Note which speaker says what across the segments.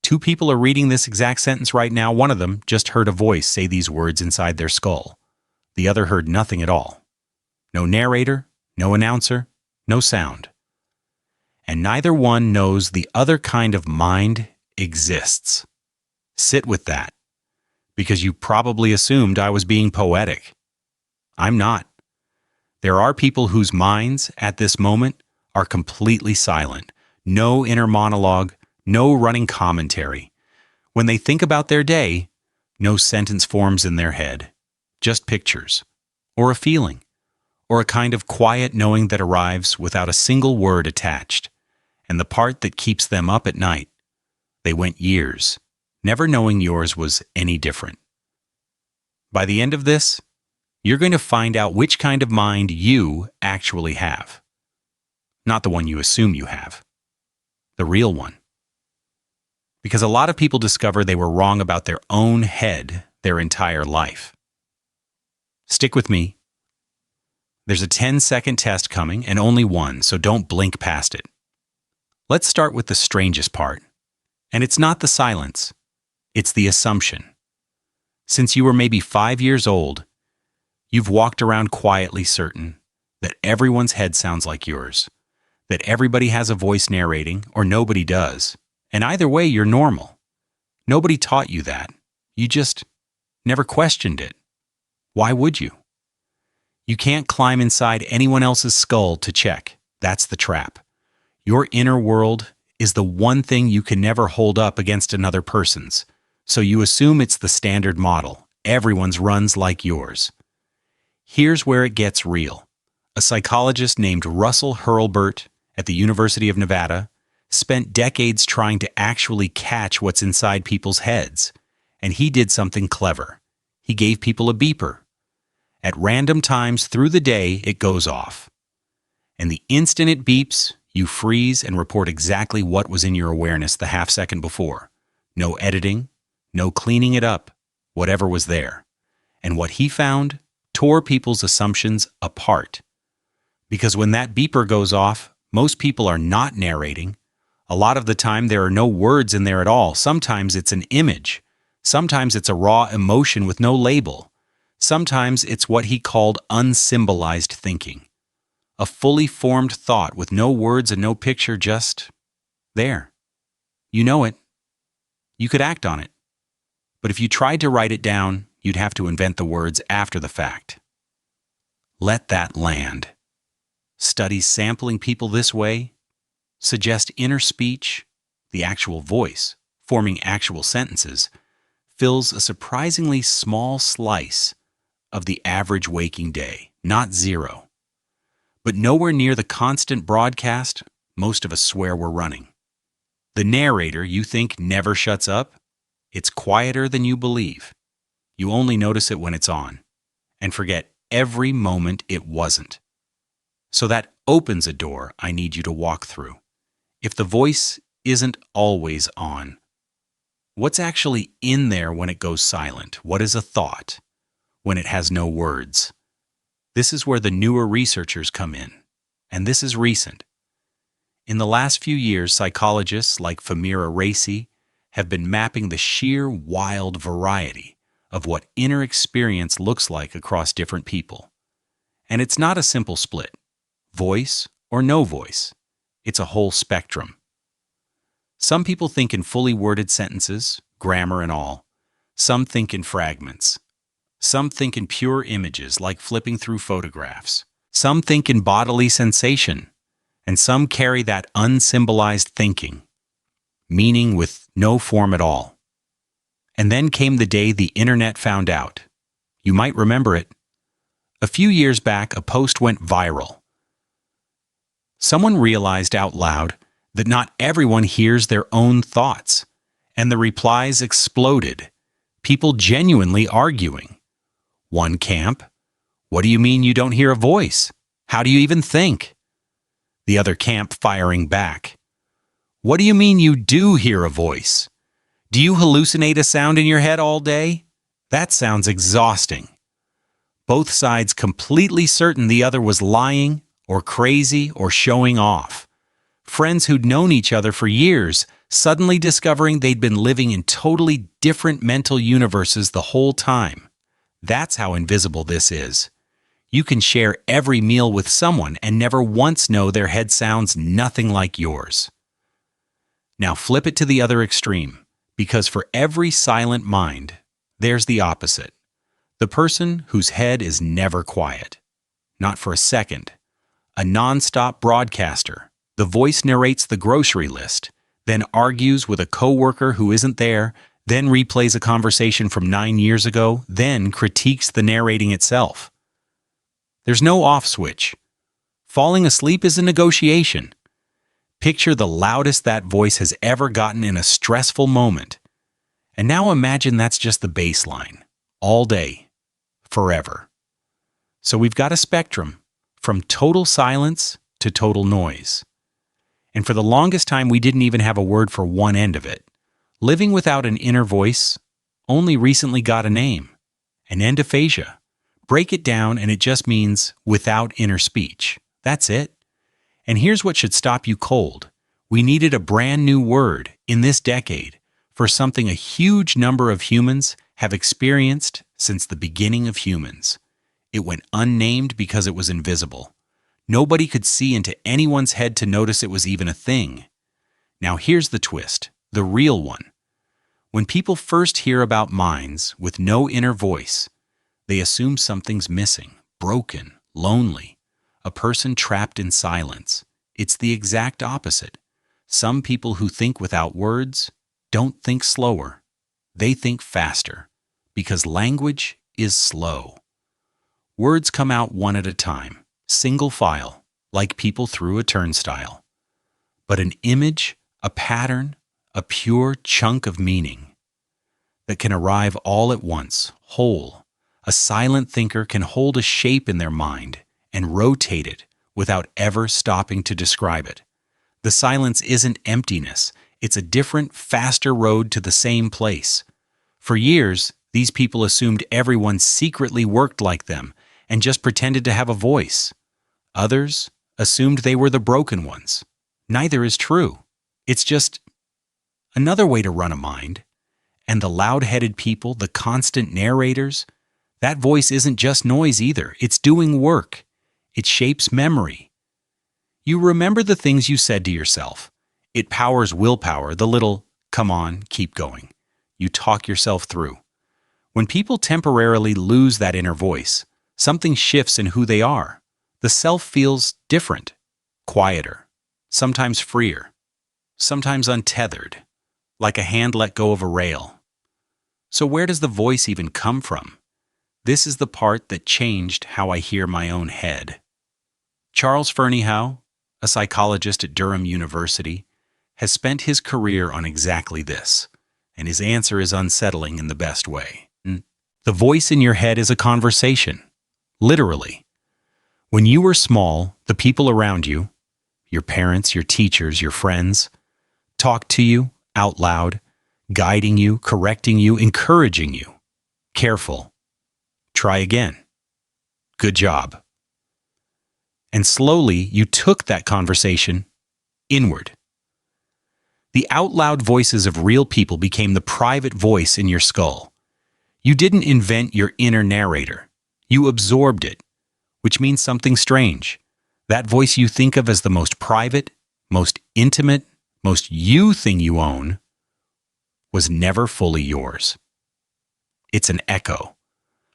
Speaker 1: Two people are reading this exact sentence right now. One of them just heard a voice say these words inside their skull. The other heard nothing at all. No narrator, no announcer, no sound. And neither one knows the other kind of mind exists. Sit with that, because you probably assumed I was being poetic. I'm not. There are people whose minds, at this moment, are completely silent. No inner monologue, no running commentary. When they think about their day, no sentence forms in their head. Just pictures, or a feeling, or a kind of quiet knowing that arrives without a single word attached. And the part that keeps them up at night. They went years, never knowing yours was any different. By the end of this, you're going to find out which kind of mind you actually have. Not the one you assume you have. The real one. Because a lot of people discover they were wrong about their own head their entire life. Stick with me. There's a 10-second test coming, and only one, so don't blink past it. Let's start with the strangest part. And it's not the silence. It's the assumption. Since you were maybe 5 years old, you've walked around quietly certain that everyone's head sounds like yours, that everybody has a voice narrating, or nobody does. And either way, you're normal. Nobody taught you that. You just never questioned it. Why would you? You can't climb inside anyone else's skull to check. That's the trap. Your inner world is the one thing you can never hold up against another person's, so you assume it's the standard model. Everyone's runs like yours. Here's where it gets real. A psychologist named Russell Hurlburt at the University of Nevada spent decades trying to actually catch what's inside people's heads, and he did something clever. He gave people a beeper. At random times through the day, it goes off. And the instant it beeps, you freeze and report exactly what was in your awareness the half second before. No editing, no cleaning it up, whatever was there. And what he found tore people's assumptions apart. Because when that beeper goes off, most people are not narrating. A lot of the time there are no words in there at all. Sometimes it's an image. Sometimes it's a raw emotion with no label. Sometimes it's what he called unsymbolized thinking. A fully formed thought with no words and no picture, just there. You know it. You could act on it. But if you tried to write it down, you'd have to invent the words after the fact. Let that land. Studies sampling people this way suggest inner speech, the actual voice, forming actual sentences, fills a surprisingly small slice of the average waking day, not zero. But nowhere near the constant broadcast most of us swear we're running. The narrator you think never shuts up, it's quieter than you believe. You only notice it when it's on, and forget every moment it wasn't. So that opens a door I need you to walk through. If the voice isn't always on, what's actually in there when it goes silent? What is a thought when it has no words? This is where the newer researchers come in, and this is recent. In the last few years, psychologists like Famira Racy have been mapping the sheer wild variety of what inner experience looks like across different people. And it's not a simple split, voice or no voice. It's a whole spectrum. Some people think in fully worded sentences, grammar and all. Some think in fragments. Some think in pure images, like flipping through photographs. Some think in bodily sensation, and some carry that unsymbolized thinking, meaning with no form at all. And then came the day the internet found out. You might remember it. A few years back, a post went viral. Someone realized out loud that not everyone hears their own thoughts, and the replies exploded, people genuinely arguing. One camp, "What do you mean you don't hear a voice? How do you even think?" The other camp firing back, "What do you mean you do hear a voice? Do you hallucinate a sound in your head all day? That sounds exhausting." Both sides completely certain the other was lying or crazy or showing off. Friends who'd known each other for years suddenly discovering they'd been living in totally different mental universes the whole time. That's how invisible this is. You can share every meal with someone and never once know their head sounds nothing like yours. Now flip it to the other extreme, because for every silent mind, there's the opposite. The person whose head is never quiet. Not for a second. A nonstop broadcaster. The voice narrates the grocery list, then argues with a coworker who isn't there, then replays a conversation from 9 years ago, then critiques the narrating itself. There's no off switch. Falling asleep is a negotiation. Picture the loudest that voice has ever gotten in a stressful moment. And now imagine that's just the baseline. All day. Forever. So we've got a spectrum, from total silence to total noise. And for the longest time, we didn't even have a word for one end of it. Living without an inner voice only recently got a name. Anendophasia. Break it down and it just means without inner speech. That's it. And here's what should stop you cold. We needed a brand new word in this decade for something a huge number of humans have experienced since the beginning of humans. It went unnamed because it was invisible. Nobody could see into anyone's head to notice it was even a thing. Now here's the twist, the real one. When people first hear about minds with no inner voice, they assume something's missing, broken, lonely, a person trapped in silence. It's the exact opposite. Some people who think without words don't think slower. They think faster, because language is slow. Words come out one at a time, single file, like people through a turnstile. But an image, a pattern, a pure chunk of meaning that can arrive all at once, whole. A silent thinker can hold a shape in their mind and rotate it without ever stopping to describe it. The silence isn't emptiness. It's a different, faster road to the same place. For years, these people assumed everyone secretly worked like them and just pretended to have a voice. Others assumed they were the broken ones. Neither is true. It's just another way to run a mind. And the loud-headed people, the constant narrators, that voice isn't just noise either. It's doing work. It shapes memory. You remember the things you said to yourself. It powers willpower, the little, come on, keep going. You talk yourself through. When people temporarily lose that inner voice, something shifts in who they are. The self feels different, quieter, sometimes freer, sometimes untethered, like a hand let go of a rail. So where does the voice even come from? This is the part that changed how I hear my own head. Charles Fernyhough, a psychologist at Durham University, has spent his career on exactly this, and his answer is unsettling in the best way. The voice in your head is a conversation, literally. When you were small, the people around you, your parents, your teachers, your friends, talked to you out loud, guiding you, correcting you, encouraging you. Careful. Try again. Good job. And slowly, you took that conversation inward. The out-loud voices of real people became the private voice in your skull. You didn't invent your inner narrator. You absorbed it, which means something strange. That voice you think of as the most private, most intimate, most you thing you own was never fully yours. It's an echo.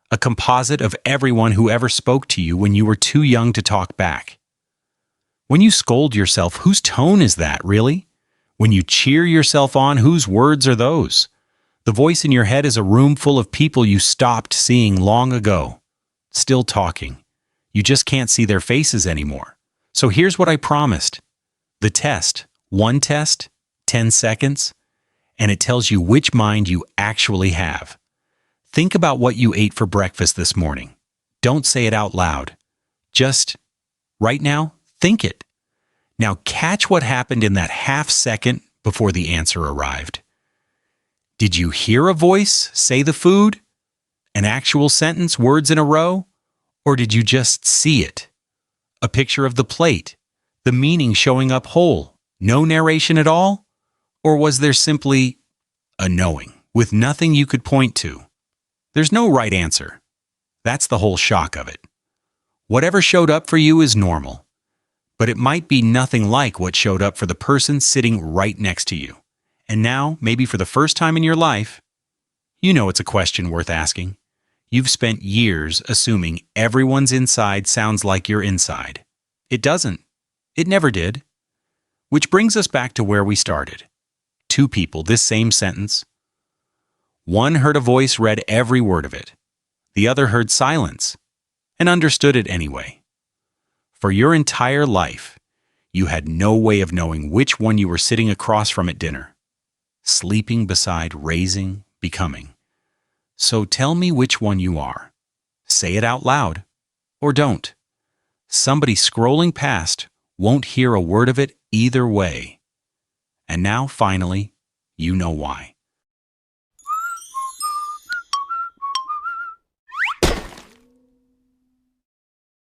Speaker 1: A composite of everyone who ever spoke to you when you were too young to talk back. When you scold yourself, whose tone is that, really? When you cheer yourself on, whose words are those? The voice in your head is a room full of people you stopped seeing long ago, still talking. You just can't see their faces anymore. So here's what I promised. The test, one test, 10 seconds, and it tells you which mind you actually have. Think about what you ate for breakfast this morning. Don't say it out loud. Just, right now, think it. Now catch what happened in that half second before the answer arrived. Did you hear a voice say the food? An actual sentence, words in a row? Or did you just see it? A picture of the plate, the meaning showing up whole, no narration at all? Or was there simply a knowing, with nothing you could point to? There's no right answer. That's the whole shock of it. Whatever showed up for you is normal, but it might be nothing like what showed up for the person sitting right next to you. And now, maybe for the first time in your life, you know it's a question worth asking. You've spent years assuming everyone's inside sounds like your inside. It doesn't. It never did. Which brings us back to where we started. Two people, this same sentence. One heard a voice read every word of it. The other heard silence and understood it anyway. For your entire life, you had no way of knowing which one you were sitting across from at dinner, sleeping beside, raising, becoming. So tell me which one you are. Say it out loud, or don't. Somebody scrolling past won't hear a word of it either way. And now, finally, you know why.